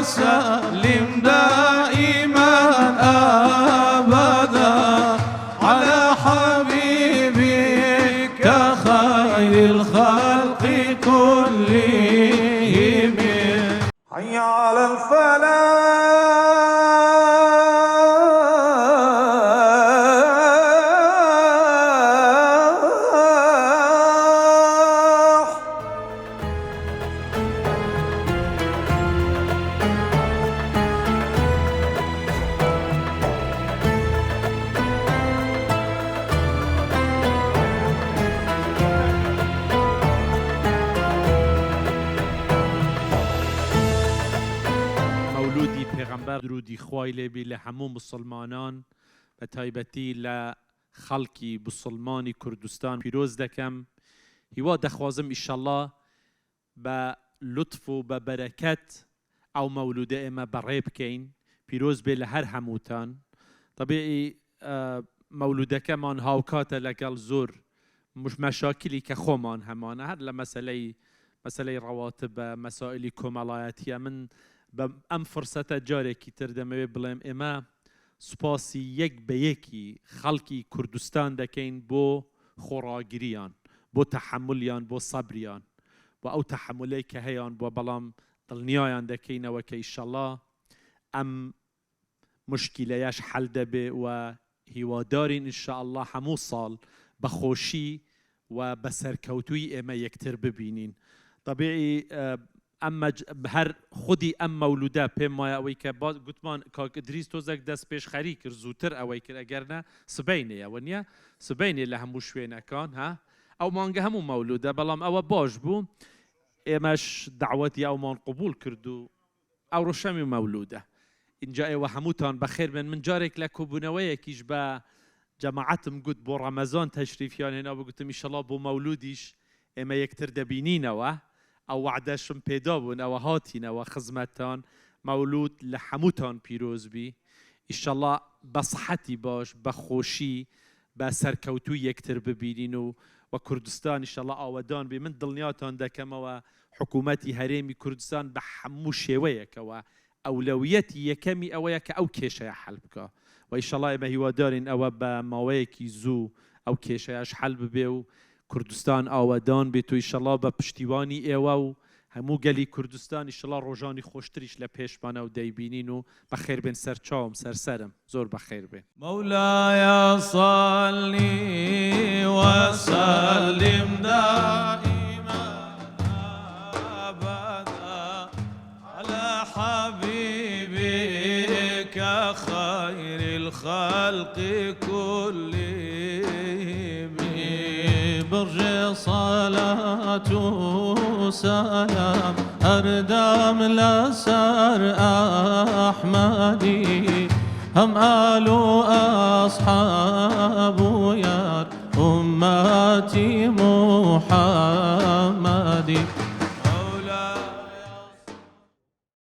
وسلم دائما أبدا على حبيبك خير الخلق كلهم. حي على درودی خوای لبی لهموم مسلمانان و تایبتی لخلقی بسلمانی کردستان پیروز دکم. هوا دخوازم ایشالله با لطف و با برکت او مولوده اما بریب کین پیروز بی لهر هموتان. طبیعی مولوده کمان هاوکات لگل زور مش مشاکلی که خومان همانه هر لمسئله رواتب مسائل کمالایتی من ام فرصت جاری کی تردمه بلیم اما سپاسی یک به یکی خلقی کردستان دکین بو خوراگریان بو تحملیان بو صبریان و او تحملی که هیان بو بلام دلنیایان دکین و که ایشالله ام مشکلیش حل دبه و هیوادارین انشاءالله همو سال بخوشی و بسرکوتوی اما یکتر ببینین. طبیعی اما هر خودی ام مولوده پی مایا اوی که باز گوتمان که ادریس توزک دست پیش خری کر زودتر اوی کر اگر نه سبینه یا ونیا سبینه لهمو شوی نکان ها او مانگه همو مولوده بلام او باش بو ایمش دعوتی او مان قبول کردو او روشمی مولوده اینجا ای و هموتان بخیر من جارک لکوبونویه کیش با جماعتم گوت بو رمضان تشریف یان هنا بگوتم ایشالله بو مولودیش اما یکتر دبینین او وعدشم پیدا بون او هاتین او خدمتان مولود لحموتان پیروز بی ایشالله بصحتی باش بخوشی بسرکوتو یکتر ببینین و کردستان ایشالله آودان بی من دلنیاتان دکم و حکومتی هریمی کردستان به همو شویه که و اولویتی یکمی او یک او کشه حل بکا و ایشالله اما هیوادارین او با ماوی کی زو او کشهش حل ببیو کردستان آودان بیتو ایشالله با پشتیوانی ایوه همو گلی کردستان ایشالله روزانی خوشتریش لپیش بانه و دیبینین و بخیر بین سرچام سرسرم زور بخیر بین. مولاي صلی و سلم دائما ابدا على حبيبك خير الخلق كلهم. برج صلاة وسلام أردام لسر أحمدي هم آل أصحاب يا أمتي محمد.